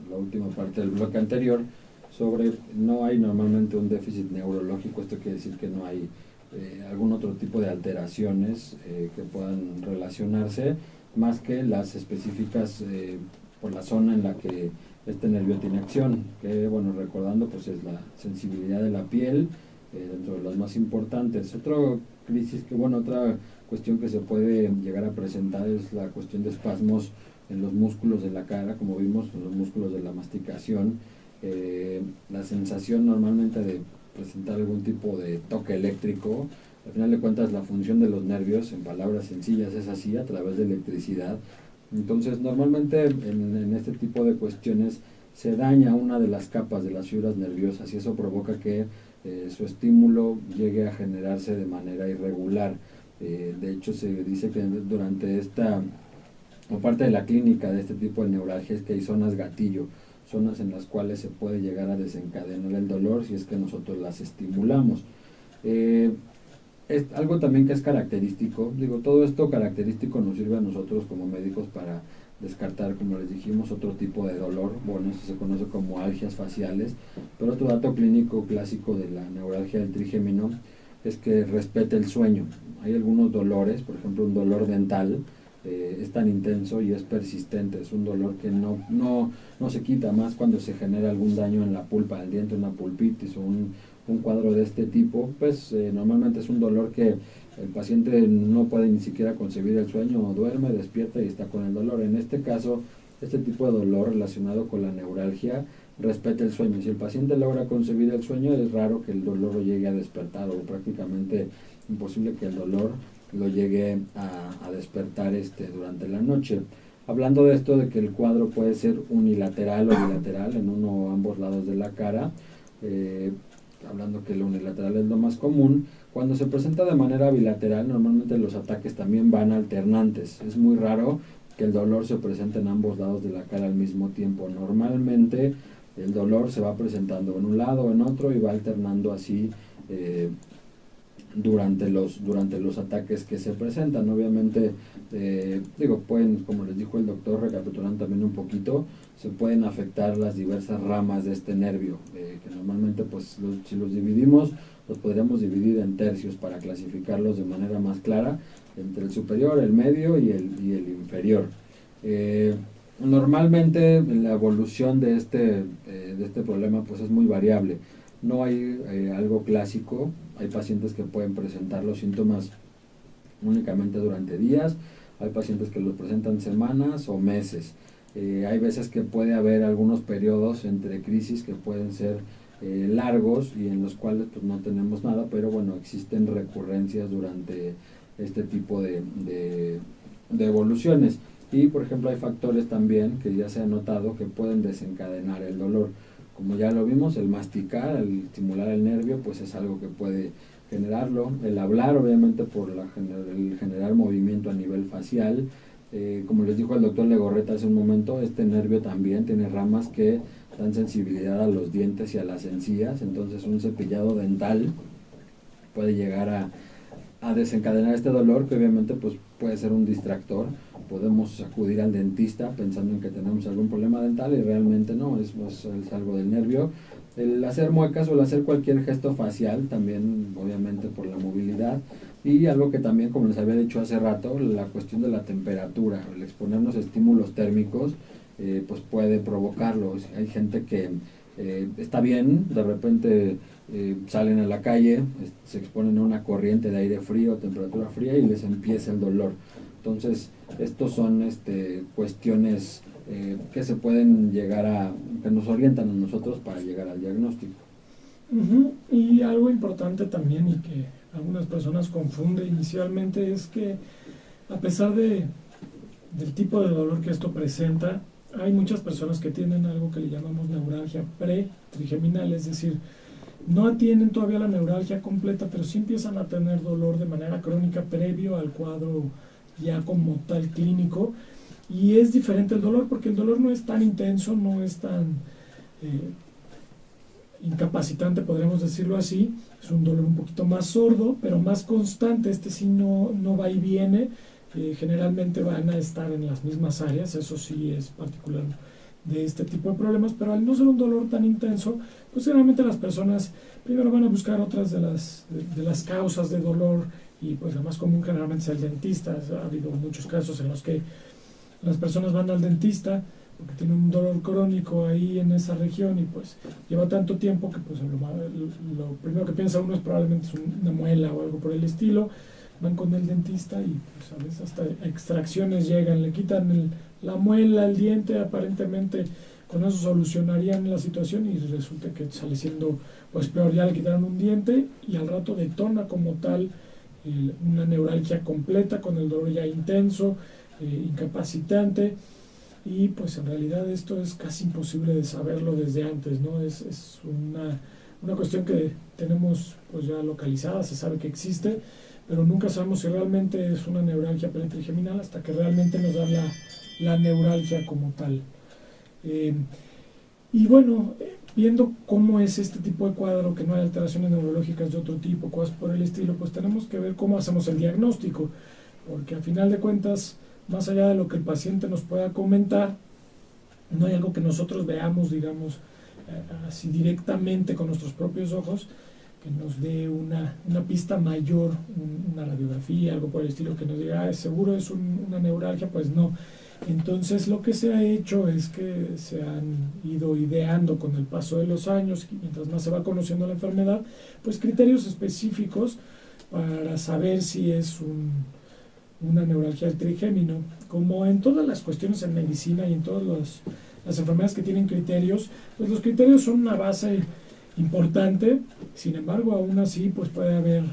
la última parte del bloque anterior, sobre no hay normalmente un déficit neurológico. Esto quiere decir que no hay algún otro tipo de alteraciones que puedan relacionarse, más que las específicas por la zona en la que este nervio tiene acción, que bueno, recordando pues es la sensibilidad de la piel, dentro de las más importantes. Otra crisis que bueno, otra cuestión que se puede llegar a presentar es la cuestión de espasmos en los músculos de la cara, como vimos, en los músculos de la masticación, la sensación normalmente de presentar algún tipo de toque eléctrico. Al final de cuentas, la función de los nervios, en palabras sencillas, es así, a través de electricidad. Entonces, normalmente en este tipo de cuestiones se daña una de las capas de las fibras nerviosas y eso provoca que su estímulo llegue a generarse de manera irregular. De hecho, se dice que durante esta, o parte de la clínica de este tipo de neuralgia, es que hay zonas gatillo, zonas en las cuales se puede llegar a desencadenar el dolor si es que nosotros las estimulamos. Es algo también que es característico, digo, todo esto característico nos sirve a nosotros como médicos para descartar, como les dijimos, otro tipo de dolor. Bueno, eso se conoce como algias faciales, pero otro dato clínico clásico de la neuralgia del trigémino es que respete el sueño. Hay algunos dolores, por ejemplo un dolor dental, es tan intenso y es persistente, es un dolor que no se quita, más cuando se genera algún daño en la pulpa del diente, una pulpitis o un cuadro de este tipo, pues normalmente es un dolor que el paciente no puede ni siquiera concebir el sueño, o duerme, despierta y está con el dolor. En este caso, este tipo de dolor relacionado con la neuralgia respeta el sueño. Si el paciente logra concebir el sueño, es raro que el dolor lo llegue a despertar, o prácticamente imposible que el dolor lo llegue a despertar durante la noche. Hablando de esto, de que el cuadro puede ser unilateral o bilateral en uno o ambos lados de la cara, hablando que lo unilateral es lo más común. Cuando se presenta de manera bilateral, normalmente los ataques también van alternantes. Es muy raro que el dolor se presente en ambos lados de la cara al mismo tiempo. Normalmente el dolor se va presentando en un lado o en otro y va alternando así durante los ataques que se presentan. Obviamente, pueden, como les dijo el doctor, recapitulando también un poquito, se pueden afectar las diversas ramas de este nervio, que normalmente pues si los dividimos, los podríamos dividir en tercios para clasificarlos de manera más clara, entre el superior, el medio y el inferior. Normalmente la evolución de este problema pues es muy variable. No hay algo clásico. Hay pacientes que pueden presentar los síntomas únicamente durante días, hay pacientes que los presentan semanas o meses. Hay veces que puede haber algunos periodos entre crisis que pueden ser largos y en los cuales pues no tenemos nada, pero bueno, existen recurrencias durante este tipo de evoluciones. Y por ejemplo hay factores también que ya se ha notado que pueden desencadenar el dolor. Como ya lo vimos, el masticar, el estimular el nervio, pues es algo que puede generarlo. El hablar, obviamente, por el generar movimiento a nivel facial. Como les dijo el doctor Legorreta hace un momento, este nervio también tiene ramas que dan sensibilidad a los dientes y a las encías. Entonces un cepillado dental puede llegar a desencadenar este dolor, que obviamente pues puede ser un distractor. Podemos acudir al dentista pensando en que tenemos algún problema dental y realmente no, es algo del nervio. El hacer muecas o el hacer cualquier gesto facial también, obviamente por la movilidad, y algo que también, como les había dicho hace rato, la cuestión de la temperatura, el exponernos a estímulos térmicos pues puede provocarlo. Hay gente que está bien, de repente salen a la calle, se exponen a una corriente de aire frío, temperatura fría y les empieza el dolor. Entonces, estos son cuestiones que se pueden llegar que nos orientan a nosotros para llegar al diagnóstico. Y algo importante también y que algunas personas confunden inicialmente es que a pesar del tipo de dolor que esto presenta, hay muchas personas que tienen algo que le llamamos neuralgia pre-trigeminal, es decir, no tienen todavía la neuralgia completa, pero sí empiezan a tener dolor de manera crónica previo al cuadro ya como tal clínico, y es diferente el dolor porque el dolor no es tan intenso, no es tan incapacitante, podríamos decirlo así. Es un dolor un poquito más sordo, pero más constante. Este sí no va y viene, generalmente van a estar en las mismas áreas, eso sí es particular de este tipo de problemas, pero al no ser un dolor tan intenso, pues generalmente las personas primero van a buscar otras de las causas de dolor, y pues la más común generalmente es el dentista. Ha habido muchos casos en los que las personas van al dentista porque tienen un dolor crónico ahí en esa región y pues lleva tanto tiempo que pues lo primero que piensa uno es probablemente es una muela o algo por el estilo. Van con el dentista y pues a veces hasta extracciones llegan, le quitan la muela, el diente, aparentemente con eso solucionarían la situación, y resulta que sale siendo pues peor. Ya le quitaron un diente y al rato detona como tal una neuralgia completa con el dolor ya intenso, incapacitante, y pues en realidad esto es casi imposible de saberlo desde antes, ¿no? Es una cuestión que tenemos pues ya localizada, se sabe que existe, pero nunca sabemos si realmente es una neuralgia peritrigeminal hasta que realmente nos da la neuralgia como tal. Y bueno, viendo cómo es este tipo de cuadro, que no hay alteraciones neurológicas de otro tipo, cosas por el estilo, pues tenemos que ver cómo hacemos el diagnóstico, porque a final de cuentas, más allá de lo que el paciente nos pueda comentar, no hay algo que nosotros veamos, digamos, así directamente con nuestros propios ojos, que nos dé una pista mayor, una radiografía, algo por el estilo, que nos diga, seguro es una neuralgia. Pues no. Entonces lo que se ha hecho es que se han ido ideando con el paso de los años, y mientras más se va conociendo la enfermedad, pues criterios específicos para saber si es una neuralgia del trigémino. Como en todas las cuestiones en medicina y en todas las enfermedades que tienen criterios, pues los criterios son una base importante. Sin embargo, aún así pues puede haber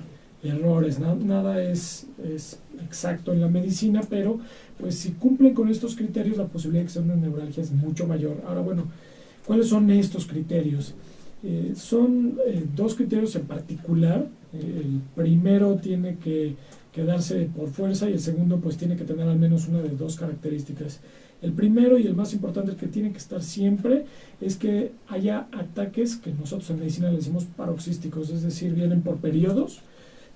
errores, nada es exacto en la medicina, pero pues si cumplen con estos criterios, la posibilidad de que sea una neuralgia es mucho mayor. Ahora, bueno, ¿cuáles son estos criterios? Son dos criterios en particular. El primero tiene que darse por fuerza, y el segundo pues tiene que tener al menos una de dos características. El primero y el más importante, el que tiene que estar siempre, es que haya ataques que nosotros en medicina le decimos paroxísticos, es decir, vienen por periodos.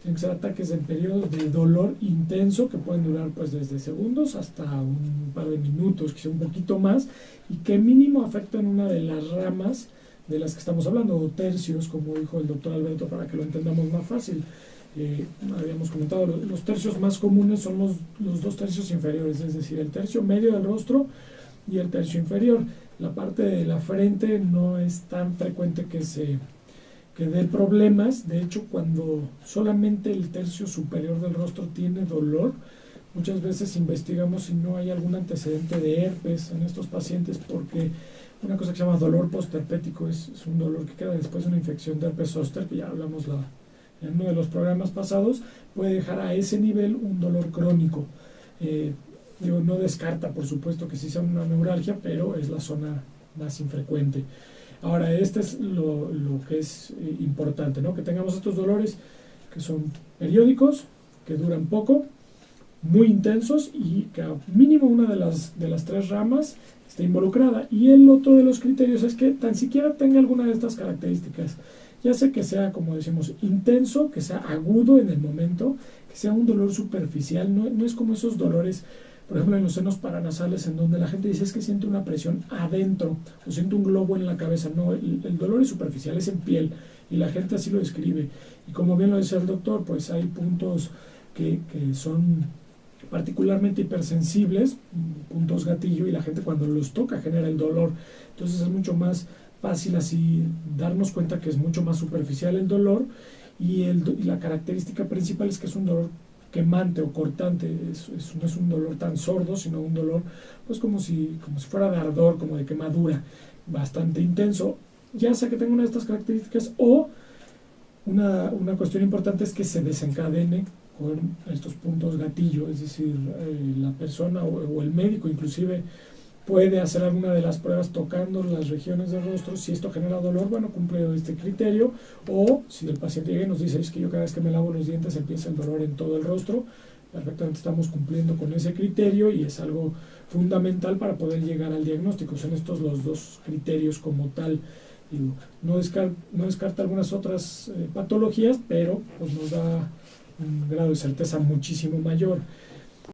Tienen que ser ataques en periodos de dolor intenso que pueden durar pues desde segundos hasta un par de minutos, quizá un poquito más, y que mínimo afectan una de las ramas de las que estamos hablando, o tercios, como dijo el doctor Alberto, para que lo entendamos más fácil. Habíamos comentado, los tercios más comunes son los dos tercios inferiores, es decir, el tercio medio del rostro y el tercio inferior. La parte de la frente no es tan frecuente que dé problemas. De hecho, cuando solamente el tercio superior del rostro tiene dolor, muchas veces investigamos si no hay algún antecedente de herpes en estos pacientes, porque una cosa que se llama dolor postherpético es un dolor que queda después de una infección de herpes zóster, que ya hablamos en uno de los programas pasados, puede dejar a ese nivel un dolor crónico. No descarta, por supuesto, que sí sea una neuralgia, pero es la zona más infrecuente. Ahora, este es lo que es importante, ¿no? Que tengamos estos dolores que son periódicos, que duran poco, muy intensos, y que a mínimo una de las tres ramas esté involucrada. Y el otro de los criterios es que tan siquiera tenga alguna de estas características, ya sea que sea, como decimos, intenso, que sea agudo en el momento, que sea un dolor superficial. No es como esos dolores, por ejemplo, en los senos paranasales, en donde la gente dice es que siente una presión adentro o siente un globo en la cabeza. No, el dolor es superficial, es en piel, y la gente así lo describe. Y como bien lo decía el doctor, pues hay puntos que son particularmente hipersensibles, puntos gatillo, y la gente cuando los toca genera el dolor. Entonces es mucho más fácil así darnos cuenta que es mucho más superficial el dolor, y la característica principal es que es un dolor quemante o cortante. No es un dolor tan sordo, sino un dolor pues como si fuera de ardor, como de quemadura, bastante intenso, ya sea que tenga una de estas características, o una cuestión importante es que se desencadene con estos puntos gatillo, es decir, la persona o el médico inclusive puede hacer alguna de las pruebas tocando las regiones del rostro. Si esto genera dolor, bueno, cumple este criterio. O si el paciente llega y nos dice, es que yo cada vez que me lavo los dientes empieza el dolor en todo el rostro, perfectamente estamos cumpliendo con ese criterio, y es algo fundamental para poder llegar al diagnóstico. Son estos los dos criterios como tal. No descarta algunas otras patologías, pero pues nos da un grado de certeza muchísimo mayor.